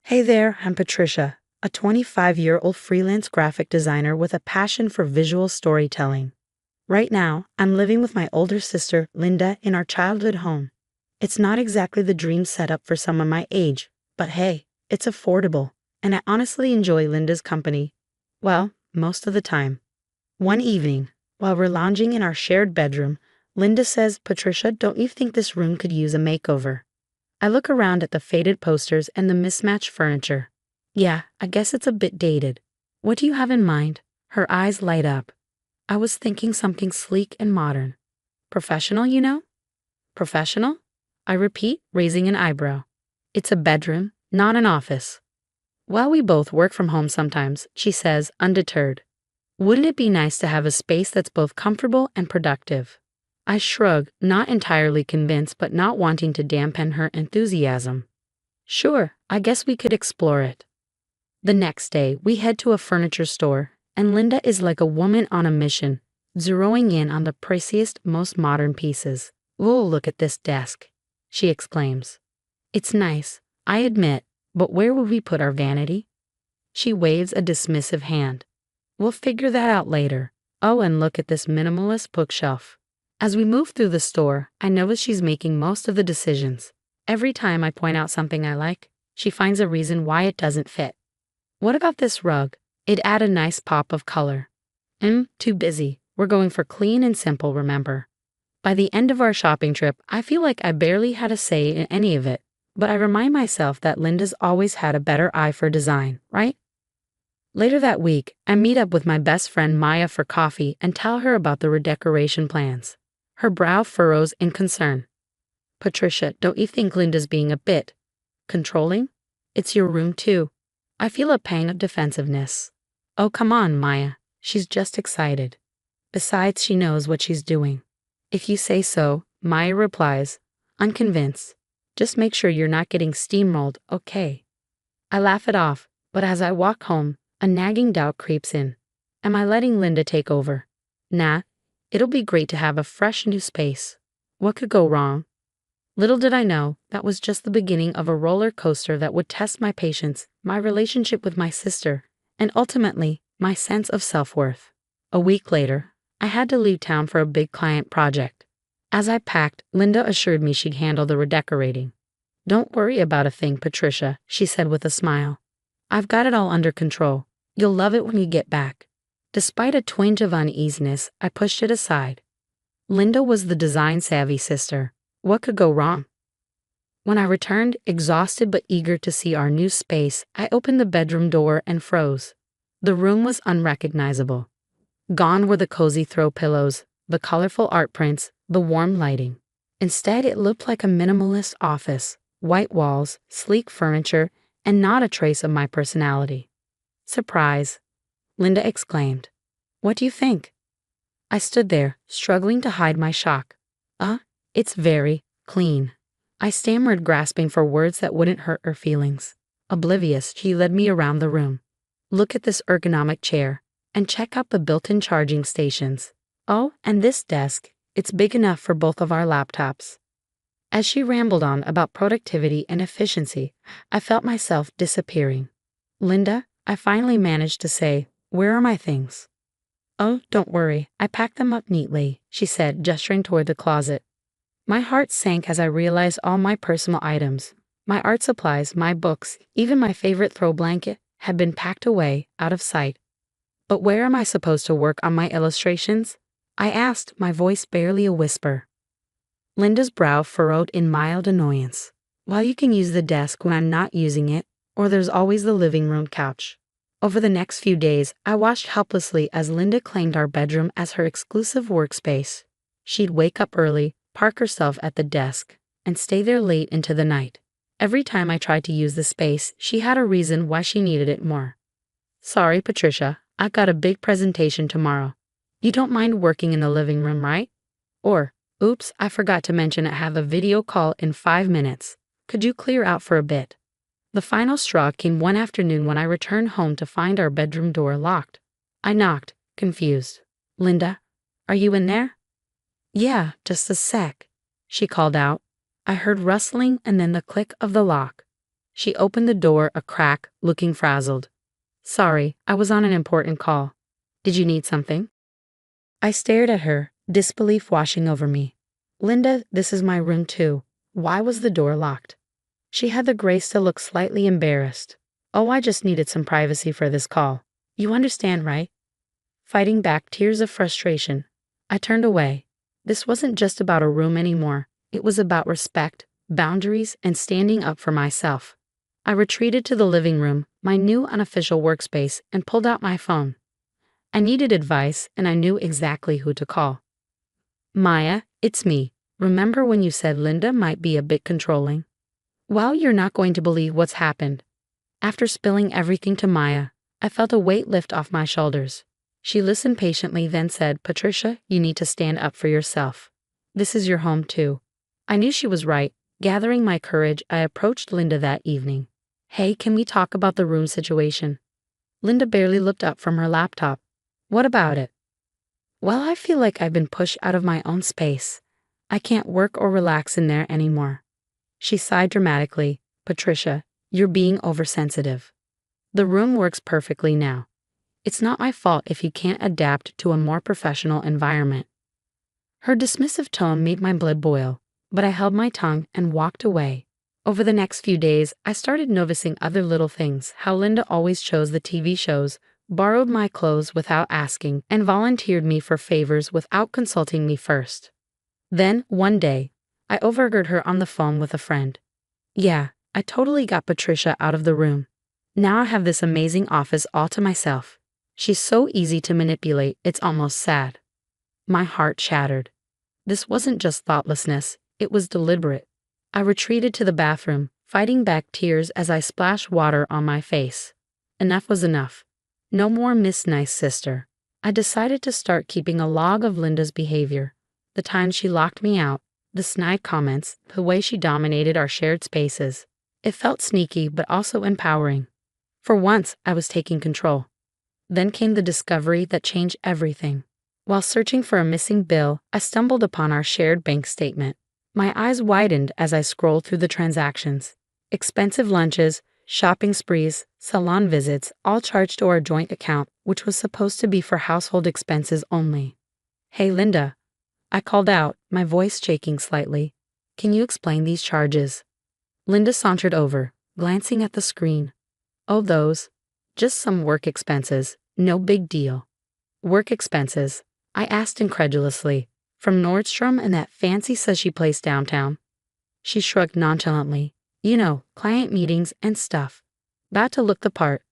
Hey there, I'm Patricia, a 25-year-old freelance graphic designer with a passion for visual storytelling. Right now, I'm living with my older sister, Linda, in our childhood home. It's not exactly the dream setup for someone my age, but hey, it's affordable, and I honestly enjoy Linda's company. Well, most of the time. One evening, while we're lounging in our shared bedroom, Linda says, "Patricia, don't you think this room could use a makeover?" I look around at the faded posters and the mismatched furniture. Yeah, I guess it's a bit dated. What do you have in mind? Her eyes light up. I was thinking something sleek and modern. Professional, you know? Professional? I repeat, raising an eyebrow. It's a bedroom, not an office. Well, we both work from home sometimes, she says, undeterred. Wouldn't it be nice to have a space that's both comfortable and productive? I shrug, not entirely convinced but not wanting to dampen her enthusiasm. Sure, I guess we could explore it. The next day, we head to a furniture store, and Linda is like a woman on a mission, zeroing in on the priciest, most modern pieces. "Ooh, look at this desk," she exclaims. "It's nice, I admit, but where will we put our vanity?" She waves a dismissive hand. "We'll figure that out later. Oh, and look at this minimalist bookshelf." As we move through the store, I notice she's making most of the decisions. Every time I point out something I like, she finds a reason why it doesn't fit. "What about this rug? It'd add a nice pop of color." Too busy. We're going for clean and simple, remember? By the end of our shopping trip, I feel like I barely had a say in any of it, but I remind myself that Linda's always had a better eye for design, right? Later that week, I meet up with my best friend Maya for coffee and tell her about the redecoration plans. Her brow furrows in concern. "Patricia, don't you think Linda's being a bit controlling? It's your room too." I feel a pang of defensiveness. "Oh, come on, Maya. She's just excited. Besides, she knows what she's doing." "If you say so," Maya replies, unconvinced. "Just make sure you're not getting steamrolled, okay?" I laugh it off, but as I walk home, a nagging doubt creeps in. Am I letting Linda take over? Nah, it'll be great to have a fresh new space. What could go wrong? Little did I know, that was just the beginning of a roller coaster that would test my patience, my relationship with my sister, and ultimately, my sense of self-worth. A week later, I had to leave town for a big client project. As I packed, Linda assured me she'd handle the redecorating. "Don't worry about a thing, Patricia," she said with a smile. "I've got it all under control. You'll love it when you get back." Despite a twinge of uneasiness, I pushed it aside. Linda was the design-savvy sister. What could go wrong? When I returned, exhausted but eager to see our new space, I opened the bedroom door and froze. The room was unrecognizable. Gone were the cozy throw pillows, the colorful art prints, the warm lighting. Instead, it looked like a minimalist office, white walls, sleek furniture, and not a trace of my personality. "Surprise," Linda exclaimed. "What do you think?" I stood there, struggling to hide my shock. It's very clean." I stammered, grasping for words that wouldn't hurt her feelings. Oblivious, she led me around the room. "Look at this ergonomic chair, and check out the built-in charging stations. Oh, and this desk, it's big enough for both of our laptops." As she rambled on about productivity and efficiency, I felt myself disappearing. "Linda," I finally managed to say, "where are my things?" "Oh, don't worry, I packed them up neatly," she said, gesturing toward the closet. My heart sank as I realized all my personal items, my art supplies, my books, even my favorite throw blanket, had been packed away, out of sight. "But where am I supposed to work on my illustrations?" I asked, my voice barely a whisper. Linda's brow furrowed in mild annoyance. "Well, you can use the desk when I'm not using it, or there's always the living room couch." Over the next few days, I watched helplessly as Linda claimed our bedroom as her exclusive workspace. She'd wake up early, park herself at the desk, and stay there late into the night. Every time I tried to use the space, she had a reason why she needed it more. "Sorry, Patricia, I've got a big presentation tomorrow. You don't mind working in the living room, right?" Or, "Oops, I forgot to mention I have a video call in 5 minutes. Could you clear out for a bit?" The final straw came one afternoon when I returned home to find our bedroom door locked. I knocked, confused. "Linda, are you in there?" "Yeah, just a sec," she called out. I heard rustling and then the click of the lock. She opened the door a crack, looking frazzled. Sorry, I was on an important call. Did you need something? I stared at her, disbelief washing over me. Linda, this is my room too. Why was the door locked? She had the grace to look slightly embarrassed. Oh, I just needed some privacy for this call. You understand, right? Fighting back tears of frustration, I turned away. This wasn't just about a room anymore. It was about respect, boundaries, and standing up for myself. I retreated to the living room, my new unofficial workspace, and pulled out my phone. I needed advice, and I knew exactly who to call. Maya, it's me. Remember when you said Linda might be a bit controlling? Well, you're not going to believe what's happened. After spilling everything to Maya, I felt a weight lift off my shoulders. She listened patiently, then said, Patricia, you need to stand up for yourself. This is your home too. I knew she was right. Gathering my courage, I approached Linda that evening. Hey, can we talk about the room situation? Linda barely looked up from her laptop. What about it? Well, I feel like I've been pushed out of my own space. I can't work or relax in there anymore. She sighed dramatically. Patricia, you're being oversensitive. The room works perfectly now. It's not my fault if you can't adapt to a more professional environment. Her dismissive tone made my blood boil, but I held my tongue and walked away. Over the next few days, I started noticing other little things, how Linda always chose the TV shows, borrowed my clothes without asking, and volunteered me for favors without consulting me first. Then, one day, I overheard her on the phone with a friend. Yeah, I totally got Patricia out of the room. Now I have this amazing office all to myself. She's so easy to manipulate, it's almost sad. My heart shattered. This wasn't just thoughtlessness, it was deliberate. I retreated to the bathroom, fighting back tears as I splashed water on my face. Enough was enough. No more Miss Nice Sister. I decided to start keeping a log of Linda's behavior. The times she locked me out, the snide comments, the way she dominated our shared spaces. It felt sneaky but also empowering. For once, I was taking control. Then came the discovery that changed everything. While searching for a missing bill, I stumbled upon our shared bank statement. My eyes widened as I scrolled through the transactions. Expensive lunches, shopping sprees, salon visits, all charged to our joint account, which was supposed to be for household expenses only. Hey, Linda. I called out, my voice shaking slightly. Can you explain these charges? Linda sauntered over, glancing at the screen. Oh, those. Just some work expenses, no big deal. Work expenses? I asked incredulously. From Nordstrom and that fancy sushi place downtown? She shrugged nonchalantly. You know, client meetings and stuff. About to look the part.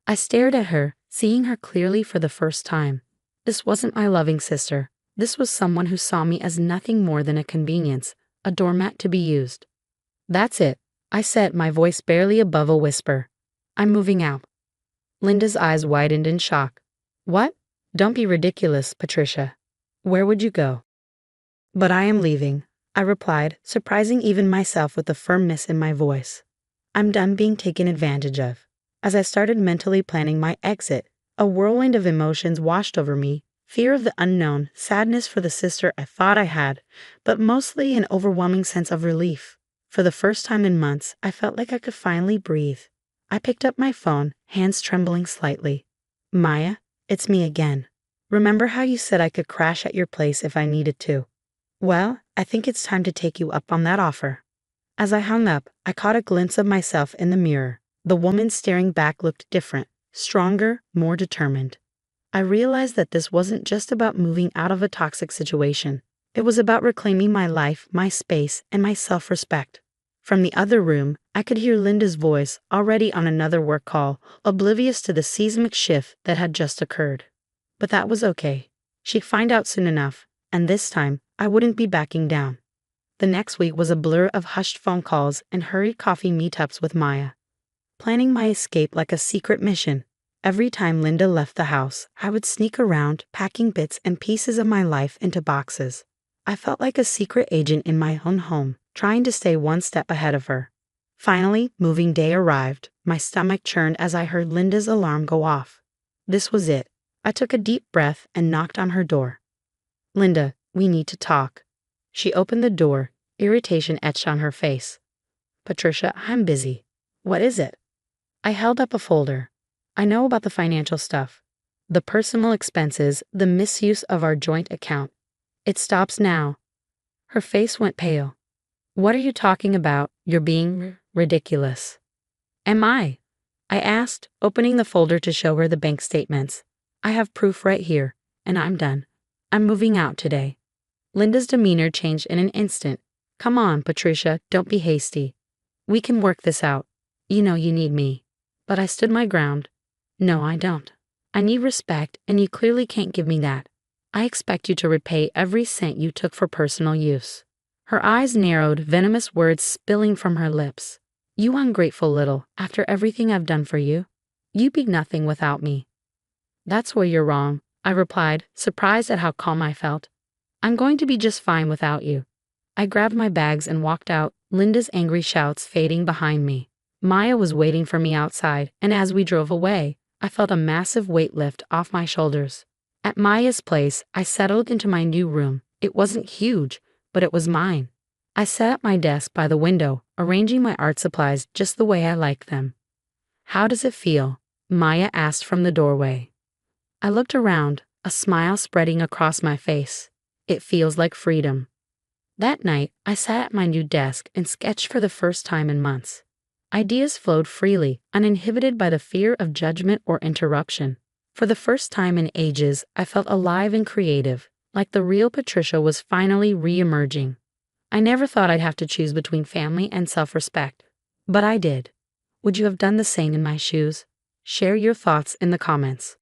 I stared at her, seeing her clearly for the first time. This wasn't my loving sister. This was someone who saw me as nothing more than a convenience, a doormat to be used. That's it, I said, my voice barely above a whisper. I'm moving out. Linda's eyes widened in shock. What? Don't be ridiculous, Patricia. Where would you go? But I am leaving, I replied, surprising even myself with the firmness in my voice. I'm done being taken advantage of. As I started mentally planning my exit, a whirlwind of emotions washed over me. Fear of the unknown, sadness for the sister I thought I had, but mostly an overwhelming sense of relief. For the first time in months, I felt like I could finally breathe. I picked up my phone, hands trembling slightly. Maya, it's me again. Remember how you said I could crash at your place if I needed to? Well, I think it's time to take you up on that offer. As I hung up, I caught a glimpse of myself in the mirror. The woman staring back looked different, stronger, more determined. I realized that this wasn't just about moving out of a toxic situation. It was about reclaiming my life, my space, and my self-respect. From the other room, I could hear Linda's voice, already on another work call, oblivious to the seismic shift that had just occurred. But that was okay. She'd find out soon enough, and this time, I wouldn't be backing down. The next week was a blur of hushed phone calls and hurried coffee meetups with Maya. Planning my escape like a secret mission. Every time Linda left the house, I would sneak around, packing bits and pieces of my life into boxes. I felt like a secret agent in my own home, trying to stay one step ahead of her. Finally, moving day arrived. My stomach churned as I heard Linda's alarm go off. This was it. I took a deep breath and knocked on her door. Linda, we need to talk. She opened the door, irritation etched on her face. Patricia, I'm busy. What is it? I held up a folder. I know about the financial stuff. The personal expenses, the misuse of our joint account. It stops now. Her face went pale. What are you talking about? You're being ridiculous. Am I? I asked, opening the folder to show her the bank statements. I have proof right here, and I'm done. I'm moving out today. Linda's demeanor changed in an instant. Come on, Patricia, don't be hasty. We can work this out. You know you need me. But I stood my ground. No, I don't. I need respect, and you clearly can't give me that. I expect you to repay every cent you took for personal use. Her eyes narrowed, venomous words spilling from her lips. You ungrateful little, after everything I've done for you. You'd be nothing without me. That's where you're wrong, I replied, surprised at how calm I felt. I'm going to be just fine without you. I grabbed my bags and walked out, Linda's angry shouts fading behind me. Maya was waiting for me outside, and as we drove away, I felt a massive weight lift off my shoulders. At Maya's place, I settled into my new room. It wasn't huge, but it was mine. I sat at my desk by the window, arranging my art supplies just the way I like them. How does it feel? Maya asked from the doorway. I looked around, a smile spreading across my face. It feels like freedom. That night, I sat at my new desk and sketched for the first time in months. Ideas flowed freely, uninhibited by the fear of judgment or interruption. For the first time in ages, I felt alive and creative, like the real Patricia was finally re-emerging. I never thought I'd have to choose between family and self-respect, but I did. Would you have done the same in my shoes? Share your thoughts in the comments.